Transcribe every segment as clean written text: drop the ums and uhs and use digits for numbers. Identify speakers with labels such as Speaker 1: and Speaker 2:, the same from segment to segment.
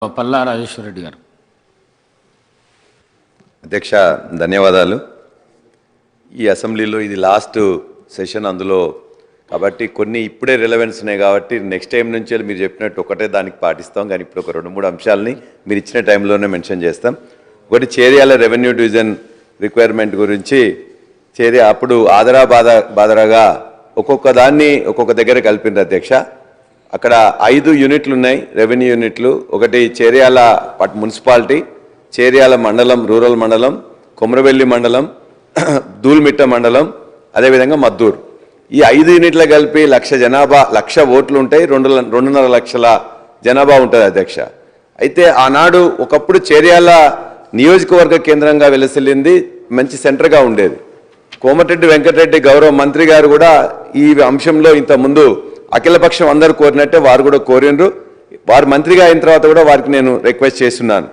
Speaker 1: పల్లా రాజేశ్వర రెడ్డి గారు.
Speaker 2: అధ్యక్ష ధన్యవాదాలు. ఈ అసెంబ్లీలో ఇది లాస్ట్ సెషన్, అందులో కాబట్టి కొన్ని ఇప్పుడే రిలవెన్స్ ఉన్నాయి కాబట్టి నెక్స్ట్ టైం నుంచి మీరు చెప్పినట్టు ఒకటే దానికి పాటిస్తాం. కానీ ఇప్పుడు ఒక 2-3 అంశాలని మీరు ఇచ్చిన టైంలోనే మెన్షన్ చేస్తాం. ఒకటి చేర్యాల రెవెన్యూ డివిజన్ రిక్వైర్మెంట్ గురించి అప్పుడు ఆదరా బాదరాగా ఒక్కొక్క దాన్ని ఒక్కొక్క దగ్గర కలిపింది అధ్యక్ష. అక్కడ 5 యూనిట్లు ఉన్నాయి, రెవెన్యూ యూనిట్లు. ఒకటి చేర్యాల మున్సిపాలిటీ, చేర్యాల మండలం రూరల్ మండలం, కొమరవెల్లి మండలం, దూల్మిట్ట మండలం, అదేవిధంగా మద్దూరు. ఈ 5 యూనిట్ల కలిపి 1,00,000 జనాభా, 1,00,000 ఓట్లు ఉంటాయి, 2.5 లక్షల జనాభా ఉంటుంది అధ్యక్ష. అయితే ఆనాడు ఒకప్పుడు చేర్యాల నియోజకవర్గ కేంద్రంగా వెలసిల్లింది, మంచి సెంటర్గా ఉండేది. కోమటిరెడ్డి వెంకటరెడ్డి గౌరవ మంత్రి గారు కూడా ఈ అంశంలో ఇంతకుముందు అఖిలపక్షం అందరూ కోరినట్టే వారు కూడా కోరినరు. వారు మంత్రిగా అయిన తర్వాత కూడా వారికి నేను రిక్వెస్ట్ చేస్తున్నాను.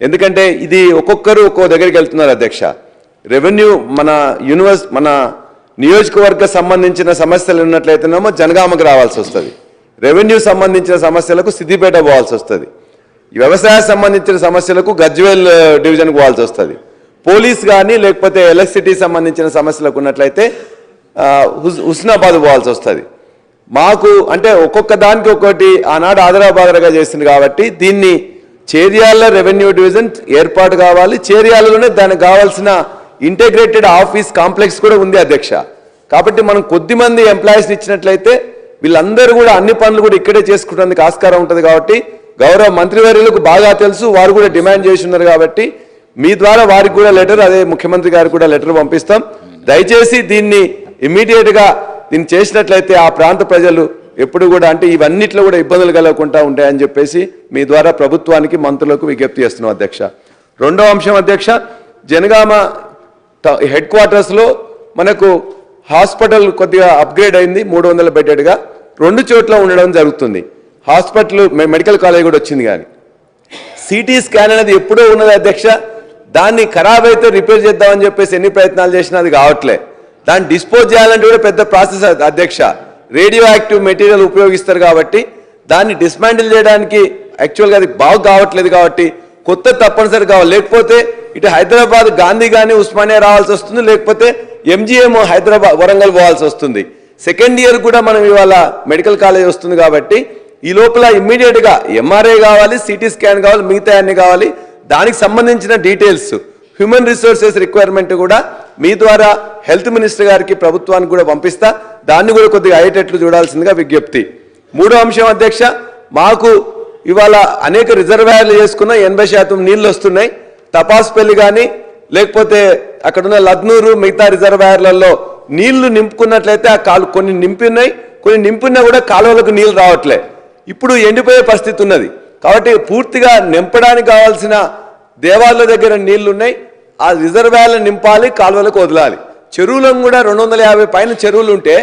Speaker 2: ఎందుకంటే ఇది ఒక్కొక్కరు ఒక్కో దగ్గరికి వెళ్తున్నారు అధ్యక్ష. రెవెన్యూ మన నియోజకవర్గ సంబంధించిన సమస్యలు ఉన్నట్లయితేనేమో జనగామకు రావాల్సి వస్తుంది, రెవెన్యూ సంబంధించిన సమస్యలకు సిద్దిపేట పోవాల్సి వస్తుంది, వ్యవసాయ సంబంధించిన సమస్యలకు గజ్వేల్ డివిజన్కి పోవాల్సి వస్తుంది, పోలీస్ కానీ లేకపోతే ఎలక్ట్రిసిటీ సంబంధించిన సమస్యలకు ఉన్నట్లయితే హుస్నాబాద్ పోవాల్సి వస్తుంది. మాకు అంటే ఒక్కొక్క దానికి ఒక్కొక్కటి ఆనాడు ఆదరాబాదరగా చేసింది కాబట్టి దీన్ని చేర్యాల రెవెన్యూ డివిజన్ ఏర్పాటు కావాలి. చేర్యాలలోనే దానికి కావాల్సిన ఇంటిగ్రేటెడ్ ఆఫీస్ కాంప్లెక్స్ కూడా ఉంది అధ్యక్ష. కాబట్టి మనం కొద్దిమంది ఎంప్లాయీస్ని ఇచ్చినట్లయితే వీళ్ళందరూ కూడా అన్ని పనులు కూడా ఇక్కడే చేసుకుంటానికి ఆస్కారం ఉంటుంది. కాబట్టి గౌరవ మంత్రివర్యులకు బాగా తెలుసు, వారు కూడా డిమాండ్ చేసి ఉన్నారు. కాబట్టి మీ ద్వారా వారికి కూడా లెటర్, అదే ముఖ్యమంత్రి గారికి కూడా లెటర్ పంపిస్తాం. దయచేసి దీన్ని ఇమ్మీడియట్గా దీన్ని చేసినట్లయితే ఆ ప్రాంత ప్రజలు ఎప్పుడు కూడా అంటే ఇవన్నిట్లో కూడా ఇబ్బందులు కలగకుండా ఉంటాయని చెప్పేసి మీ ద్వారా ప్రభుత్వానికి మంత్రులకు విజ్ఞప్తి చేస్తున్నాం అధ్యక్ష. రెండో అంశం అధ్యక్ష, జనగామ హెడ్ క్వార్టర్స్లో మనకు హాస్పిటల్ కొద్దిగా అప్గ్రేడ్ అయింది, 300 బెడ్డెడ్గా 2 చోట్ల ఉండడం జరుగుతుంది. హాస్పిటల్ మెడికల్ కాలేజ్ కూడా వచ్చింది. కానీ సిటీ స్కాన్ అనేది ఎప్పుడో ఉన్నది అధ్యక్ష. దాన్ని ఖరాబ్ అయితే రిపేర్ చేద్దామని చెప్పేసి ఎన్ని ప్రయత్నాలు చేసినా అది కావట్లే. దాన్ని డిస్పోజ్ చేయాలంటే కూడా పెద్ద ప్రాసెస్ అధ్యక్ష. రేడియో యాక్టివ్ మెటీరియల్ ఉపయోగిస్తారు కాబట్టి దాన్ని డిస్మాంటిల్ చేయడానికి యాక్చువల్గా అది బాగా కావట్లేదు. కాబట్టి కొత్త తప్పనిసరి కావాలి, లేకపోతే ఇటు హైదరాబాద్ గాంధీ కానీ ఉస్మానియా రావాల్సి వస్తుంది, లేకపోతే ఎంజిఎం హైదరాబాద్ వరంగల్ పోవాల్సి వస్తుంది. సెకండ్ ఇయర్ కూడా మనం ఇవాళ మెడికల్ కాలేజ్ వస్తుంది. కాబట్టి ఈ లోపల ఇమ్మీడియట్గా ఎంఆర్ఐ కావాలి, సిటీ స్కాన్ కావాలి, మిగతా అన్ని కావాలి. దానికి సంబంధించిన డీటెయిల్స్, హ్యూమన్ రిసోర్సెస్ రిక్వైర్మెంట్ కూడా మీ ద్వారా హెల్త్ మినిస్టర్ గారికి ప్రభుత్వానికి కూడా పంపిస్తా. దాన్ని కూడా కొద్దిగా అయ్యేటట్లు చూడాల్సిందిగా విజ్ఞప్తి. మూడో అంశం అధ్యక్ష, మాకు ఇవాళ అనేక రిజర్వాయర్లు చేసుకున్న 80% నీళ్లు వస్తున్నాయి. తపాస్పల్లి కానీ లేకపోతే అక్కడున్న లద్నూరు మిగతా రిజర్వాయర్లలో నీళ్లు నింపుకున్నట్లయితే ఆ కొన్ని నింపి ఉన్నాయి, కొన్ని నింపున్నా కూడా కాలువలకు నీళ్లు రావట్లే. ఇప్పుడు ఎండిపోయే పరిస్థితి ఉన్నది. కాబట్టి పూర్తిగా నింపడానికి కావాల్సిన దేవాలయాల దగ్గర నీళ్లు ఉన్నాయి, ఆ రిజర్వాయర్లను నింపాలి, కాలువలకు వదలాలి. చెరువులను కూడా 250 పైన చెరువులు ఉంటే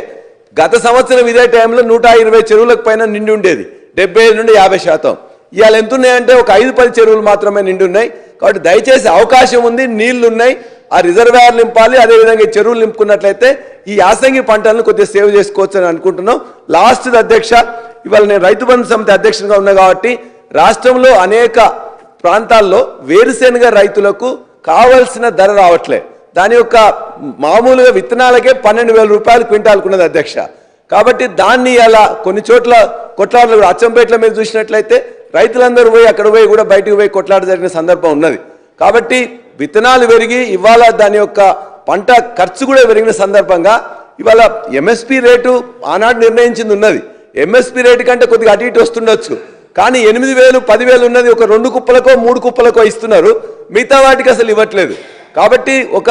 Speaker 2: గత సంవత్సరం ఇదే టైంలో 120 చెరువులకు పైన నిండి ఉండేది, 75 నుండి 50%. ఇవాళ ఎంత ఉన్నాయంటే ఒక 5-10 చెరువులు మాత్రమే నిండి ఉన్నాయి. కాబట్టి దయచేసి అవకాశం ఉంది, నీళ్లు ఉన్నాయి, ఆ రిజర్వాయర్ నింపాలి. అదేవిధంగా చెరువులు నింపుకున్నట్లయితే ఈ యాసంగి పంటలను కొద్దిగా సేవ్ చేసుకోవచ్చు అని అనుకుంటున్నాం. లాస్ట్ అధ్యక్ష, ఇవాళ నేను రైతు బంధు సమితి అధ్యక్షునిగా ఉన్నా కాబట్టి రాష్ట్రంలో అనేక ప్రాంతాల్లో వేరుశెనగ రైతులకు కావలసిన ధర రావట్లే. దాని యొక్క మామూలుగా విత్తనాలకే 12,000 రూపాయలు క్వింటాల్కున్నది అధ్యక్ష. కాబట్టి దాన్ని అలా కొన్ని చోట్ల కొట్లాటలు కూడా అచ్చంపేటలో మీరు చూసినట్లయితే రైతులందరూ పోయి అక్కడ పోయి కూడా బయటకు పోయి కొట్లాట జరిగిన సందర్భం ఉన్నది. కాబట్టి విత్తనాలు పెరిగి ఇవాళ దాని యొక్క పంట ఖర్చు కూడా పెరిగిన సందర్భంగా ఇవాళ ఎంఎస్పి రేటు ఆనాడు నిర్ణయించింది ఉన్నది. ఎంఎస్పి రేటు కంటే కొద్దిగా అటు ఇటు వస్తుండొచ్చు, కానీ 8,000, 10,000 ఉన్నది ఒక 2 కుప్పలకో 3 కుప్పలకో ఇస్తున్నారు, మిగతా వాటికి అసలు ఇవ్వట్లేదు. కాబట్టి ఒక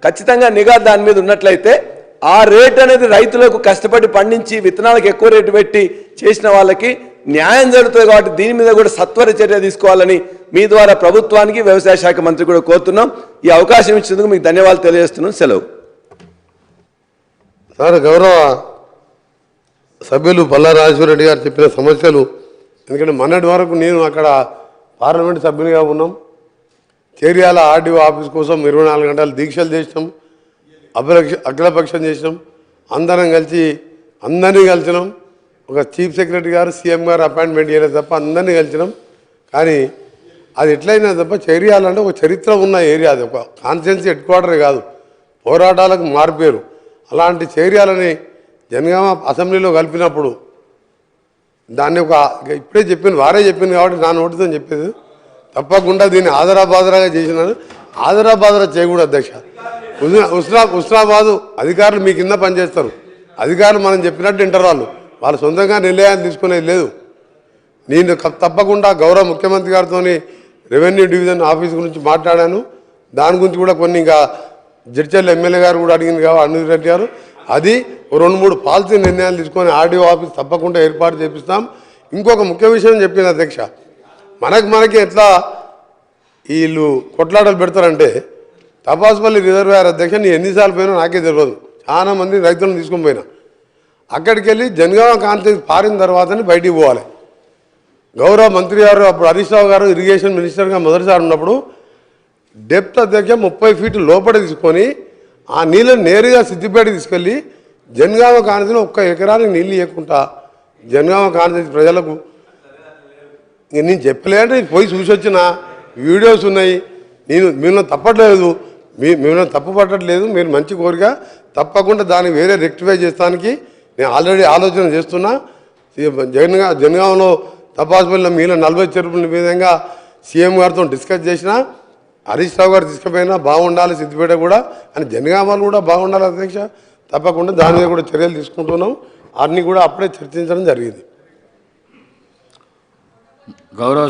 Speaker 2: ఖచ్చితంగా నిఘా దాని మీద ఉన్నట్లయితే ఆ రేట్ అనేది రైతులకు కష్టపడి పండించి విత్తనాలకు ఎక్కువ రేటు పెట్టి చేసిన వాళ్ళకి న్యాయం జరుగుతుంది. కాబట్టి దీని మీద కూడా సత్వర చర్య తీసుకోవాలని మీ ద్వారా ప్రభుత్వానికి వ్యవసాయ శాఖ మంత్రి కూడా కోరుతున్నాం. ఈ అవకాశం ఇచ్చినందుకు మీకు ధన్యవాదాలు తెలియజేస్తున్నాం. సెలవు.
Speaker 3: సార్, గౌరవ సభ్యులు పల్లా రాజేశ్వర రెడ్డి గారు చెప్పిన సమస్యలు, ఎందుకంటే మొన్నటి వరకు నేను అక్కడ పార్లమెంట్ సభ్యునిగా ఉన్నాం. చేర్యాల ఆర్డీఓ ఆఫీస్ కోసం 24 గంటలు దీక్షలు చేసినాం, అఖిలపక్షం చేసినాం, అందరినీ కలిసినాం. ఒక చీఫ్ సెక్రటరీ గారు సీఎం గారు అపాయింట్మెంట్ చేయలేదు తప్ప అందరినీ కలిసినాం. కానీ అది ఎట్లయినా తప్ప చేరియాలంటే ఒక చరిత్ర ఉన్న ఏరియా, అది ఒక కాన్స్టిట్యున్సీ హెడ్ క్వార్టరే కాదు, పోరాటాలకు మారిపోయారు. అలాంటి చేరియాలని జనగామ అసెంబ్లీలో కలిపినప్పుడు దాన్ని ఇప్పుడే చెప్పింది, వారే చెప్పింది కాబట్టి నా నోటితో చెప్పేది తప్పకుండా దీన్ని ఆదరాబాదరాగా చేసినాను. ఆదరాబాదరా చేయకూడదు అధ్యక్ష. హుస్నాబాదు అధికారులు మీ కింద పనిచేస్తారు, అధికారులు మనం చెప్పినట్టు వింటారు. వాళ్ళు సొంతంగా నిర్ణయాన్ని తీసుకునేది లేదు. నేను తప్పకుండా గౌరవ ముఖ్యమంత్రి గారితో రెవెన్యూ డివిజన్ ఆఫీస్ గురించి మాట్లాడాను. దాని గురించి కూడా కొన్ని ఇంకా జడ్చర్ల ఎమ్మెల్యే గారు కూడా అడిగింది కాబట్టి అనిల్ రెడ్డి గారు, అది 2-3 పాలసీ నిర్ణయాలు తీసుకొని ఆర్డీఓ ఆఫీస్ తప్పకుండా ఏర్పాటు చేపిస్తాం. ఇంకొక ముఖ్య విషయం చెప్పింది అధ్యక్ష, మనకి ఎట్లా వీళ్ళు కొట్లాటలు పెడతారంటే తపాసుపల్లి రిజర్వాయర్ అధ్యక్ష, నేను ఎన్నిసార్లు పోయినా నాకే తెలియదు. చాలా మంది రైతులను తీసుకొని పోయినా అక్కడికి వెళ్ళి జనగామ కాన్స్టిట్యూన్సీ పారిన తర్వాతనే బయటికి పోవాలి. గౌరవ మంత్రి గారు అప్పుడు హరీష్ రావు గారు ఇరిగేషన్ మినిస్టర్గా మొదటిసారి ఉన్నప్పుడు డెప్త్ అధ్యక్ష 30 ఫీట్లు లోపల తీసుకొని ఆ నీళ్ళని నేరుగా సిద్దిపేట తీసుకెళ్ళి జనగామ కాన్స్టిట్యూన్సీలో 1 ఎకరానికి నీళ్ళు ఇవ్వకుండా జనగామ కాన్స్టిట్యూన్సీ ప్రజలకు నేను చెప్పలేదంటే నేను పోయి చూసి వచ్చిన వీడియోస్ ఉన్నాయి. మిమ్మల్ని తప్పట్లేదు, మిమ్మల్ని తప్పు పట్టట్లేదు, మీరు మంచి కోరిక, తప్పకుండా దాన్ని వేరే రెక్టిఫై చేస్తానికి నేను ఆల్రెడీ ఆలోచన చేస్తున్నా. జనగామలో తపాసుపల్లిలో మీలో 40 చెరువుల విధంగా సీఎం గారితో డిస్కస్ చేసిన, హరీష్ రావు గారు తీసుకుపోయినా బాగుండాలి, సిద్దిపేట కూడా అని జనగామలు కూడా బాగుండాలి అధ్యక్ష. తప్పకుండా దాని మీద కూడా చర్యలు తీసుకుంటున్నాం. అన్నీ కూడా అప్పుడే చర్చించడం జరిగింది.
Speaker 1: గౌరవ